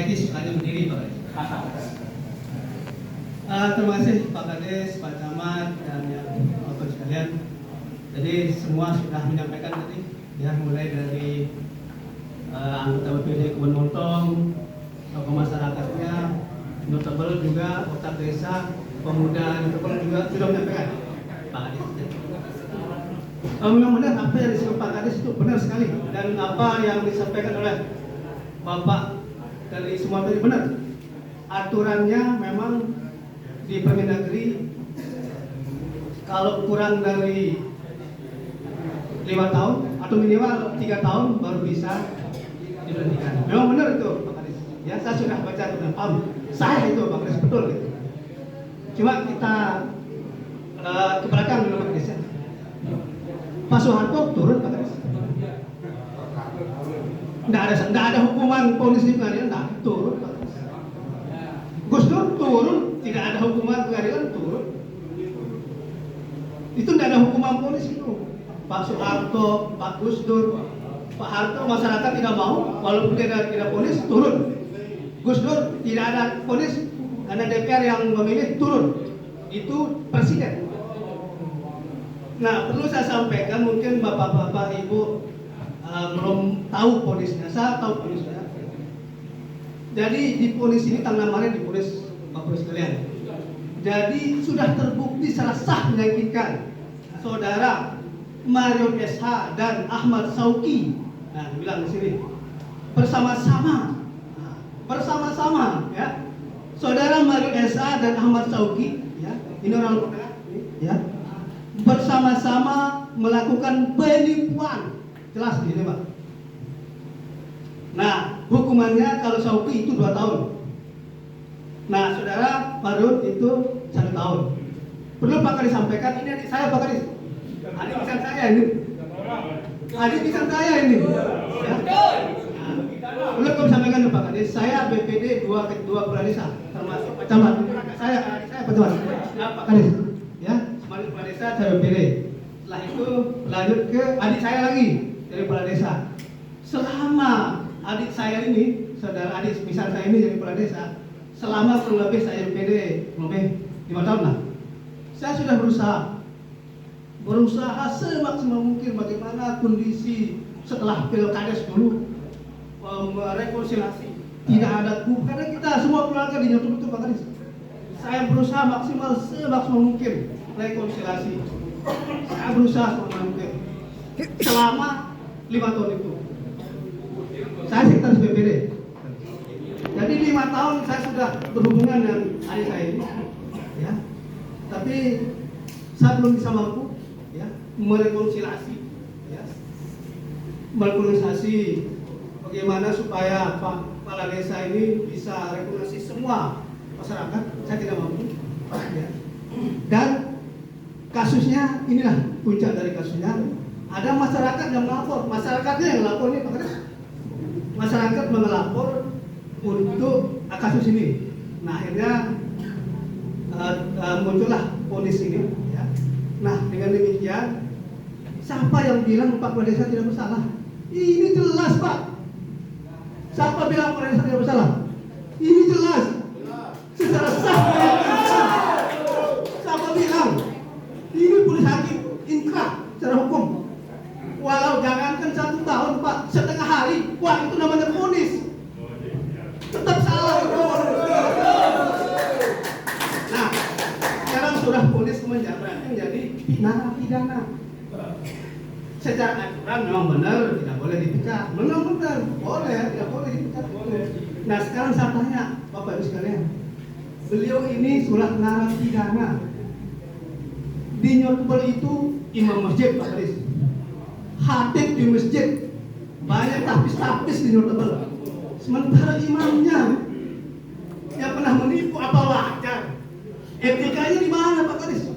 etis hanya berdiri Pak. Terima kasih Pak Kades, Pak Camat, dan yang bapak sekalian. Jadi semua sudah menyampaikan tadi, ya mulai dari anggota BPD Kebun Montong, tokoh masyarakatnya, notable juga otak desa, pemuda notable juga sudah menyampaikan Pak Kades. Mudah-mudahan apa yang disebut Pak Kades itu benar sekali, dan apa yang disampaikan oleh Bapak dari semua tadi benar. Aturannya memang di Permendagri kalau kurang dari 5 tahun atau minimal 3 tahun baru bisa diberhentikan. Memang benar itu Pak Kades. Ya, saya sudah baca dan paham. Saya itu Pak Kades betul gitu. Cuma kita ke belakang dulu Pak Kades. Pak Soeharto turun Pak Kades. Nggak ada hukuman ponis di pengadilan, turun Pak Kades. Gus Dur turun, tidak ada hukuman pengadilan, turun. Itu tidak ada hukuman ponis itu. Pak Soeharto, Pak Gus Dur, Pak Harto, masyarakat tidak mau, walaupun tidak ponis, turun. Gus Dur tidak ada ponis, karena DPR yang memilih, turun. Itu presiden. Nah, perlu saya sampaikan, mungkin bapak-bapak, ibu belum tahu ponisnya. Saya tahu ponisnya. Jadi di ponis ini tanggal kemarin diponis bapak sekalian. Jadi sudah terbukti secara sah meyakinkan saudara Mario SH dan Ahmad Sauki, nah dibilang di sini bersama-sama, ya, saudara Mario SH dan Ahmad Sauki, ya, ini orang ya, bersama-sama melakukan penipuan, jelas di sini Pak. Nah, hukumannya kalau Sauki itu 2 tahun. Nah, saudara Farud itu 1 tahun. Perlu Pak Kades sampaikan, ini adik saya Pak Kades. Adik pisan saya ini. Adik pisan saya ini. Ya. Nah, perlu kami sampaikan ke Pak Kades, saya BPD 2 kepala desa, termasuk Pak Camat. Saya Pak Camat. Ya, Pak Kades. Ya, sebagai kepala desa saya BPD. Setelah itu lanjut ke adik saya lagi dari kepala desa. Selama adik saya ini, saudara adik misal saya ini jadi kepala desa, selama kurang lebih saya BPD lebih 5 tahun lah. Saya sudah berusaha semaksimal mungkin bagaimana kondisi setelah pilkades dulu, rekonsiliasi. Tidak ada kubu, karena kita semua keluarga di Nyoto itu Pak Kades. Saya berusaha semaksimal mungkin rekonsiliasi. Saya berusaha semaksimal mungkin selama 5 tahun itu. Saya sekretaris BPD. Jadi 5 tahun saya sudah berhubungan dengan adik saya ini, ya. Tapi saya belum bisa mampu, ya, merekonsiliasi, ya, bagaimana supaya Pak Kepala Desa ini bisa rekonsiliasi semua masyarakat. Saya tidak mampu, ya. Dan kasusnya inilah puncak dari kasusnya. Ada masyarakat yang melapor, masyarakatnya yang melapor ini Pak Kades. Masyarakat melapor untuk kasus ini. Nah, akhirnya muncullah ponis ini, ya. Nah, dengan demikian siapa yang bilang Pak Kepala Desa tidak bersalah? Ini jelas Pak. Siapa bilang Kepala Desa tidak bersalah? Ini jelas secara sah. Siapa bilang? Ini polis hakim inkrah secara hukum. Walau jangankan 1 tahun Pak, setengah hari, wah itu namanya ponis. Tetap salah itu. Nah, sekarang sudah ponis menjabat menjadi narapidana. Secara aturan memang benar tidak boleh dipecat. Memang benar, boleh, tidak boleh dipecat. Nah, sekarang saya tanya Bapak Ibu sekalian, beliau ini sudah narapidana. Di Nyortebel itu imam masjid Pak Kades. Khatib di masjid, banyak tapis-tapis di Nyortebel. Sementara imamnya yang pernah menipu apa wajar? Etikanya di mana Pak Kades?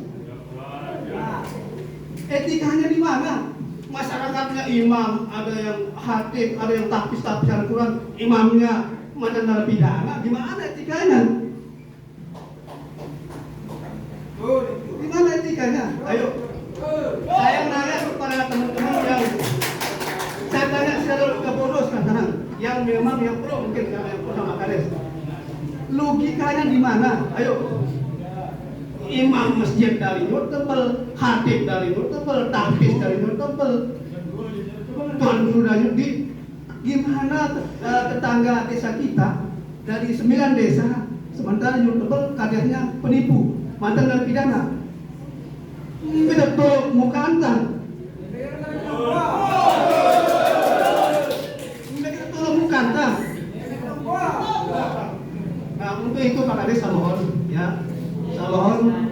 Etikanya di mana? Masyarakatnya imam, ada yang khatib, ada yang tapis-tapis Al-Quran, imamnya macam narapidana, gimana etikanya? Gimana etikanya? Ayo, saya nanya kepada teman-teman yang saya tanya secara bodoh sekarang, yang memang yang pro mungkin yang pro sama Kades. etikanya di mana? Ayo. Imam masjid dari notable, khatib dari notable, tahfiz dari notable. Tuan guru dari di gimana tetangga desa kita dari 9 desa, sementara notable kadernya penipu, mantan narapidana. Kita tolong muka antar. Kita tolong muka antar. Nah, untuk itu Pak Kades saya mohon, ya. Saya mohon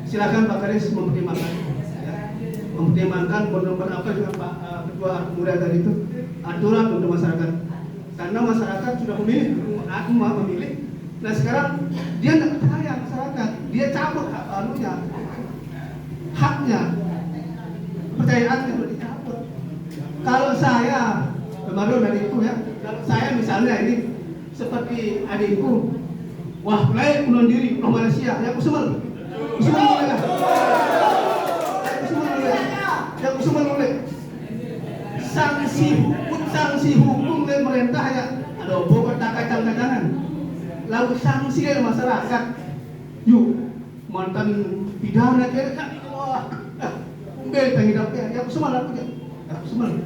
silakan Pak Kades mempertimbangkan, ya. Mempertimbangkan benar-benar apa juga Pak Ketua Muda tadi itu aturan untuk masyarakat. Karena masyarakat sudah memilih, memilih. Nah sekarang dia tidak percaya masyarakat, dia cabut haknya, percayaannya sudah dicabut. Kalau saya kemarin dari itu ya, kalau saya misalnya ini seperti adikku, wah mulai bunuh diri, pulang Malaysia, ya Kusumel boleh lah, ya Kusumel boleh. Sanksi hukum dari pemerintah ya, ada obat kacang-kacangan. Lalu sanksi dari masyarakat, yuk mantan pidana kira kan, wah, umbel penghidapnya, ya Kusumel aku ya, Kusumel.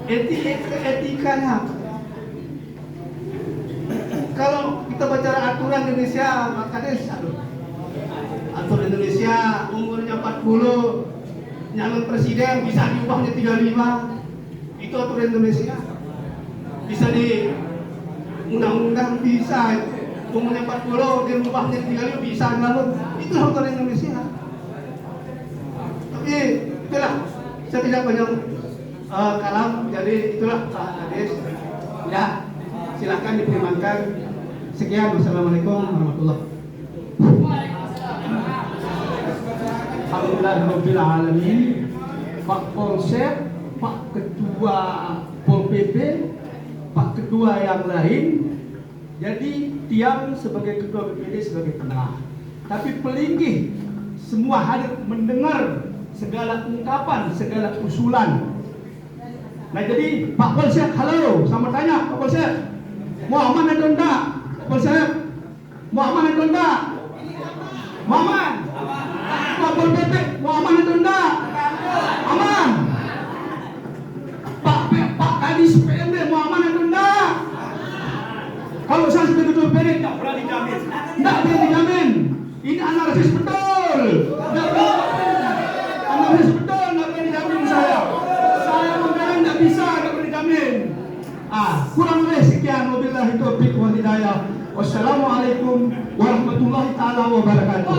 Etikanya apa? Kalau kita bicara aturan Indonesia, makanya aturan Indonesia umurnya 40, nyalon presiden bisa diubah menjadi 35. Itu aturan Indonesia. Bisa di undang-undang bisa umurnya 40 diubah menjadi 35 bisa nyalon. Itu aturan Indonesia. Tapi itulah, saya tidak banyak kalam, jadi itulah Pak Kades. Ya, silakan dipertimbangkan. Sekian, wassalamualaikum warahmatullahi wabarakatuh. Alhamdulillah alamin. Pak Polsek, Pak Ketua Pol PP, Pak Ketua yang lain. Jadi Tiang sebagai Ketua BPD sebagai penengah. Tapi pelinggih semua hadir mendengar segala ungkapan, segala usulan. Nah jadi Pak Polsek, halo, sama tanya Pak Polsek, mau aman atau enggak? Pak Polsek, mau aman atau enggak? Mau aman? Pak Pol PP, mau aman atau enggak? Aman. Pak Kadis PMD, mau aman atau enggak? Kalau saya sebagai Ketua BPD, enggak berani jamin. Enggak berani jamin. Ini analisis betul. Analisis betul, enggak berani jamin saya. Saya membela enggak bisa, enggak berani jamin. Kurang lebih sekian, wabillahi taufiq wal hidayah. Wassalamualaikum warahmatullahi taala wabarakatuh.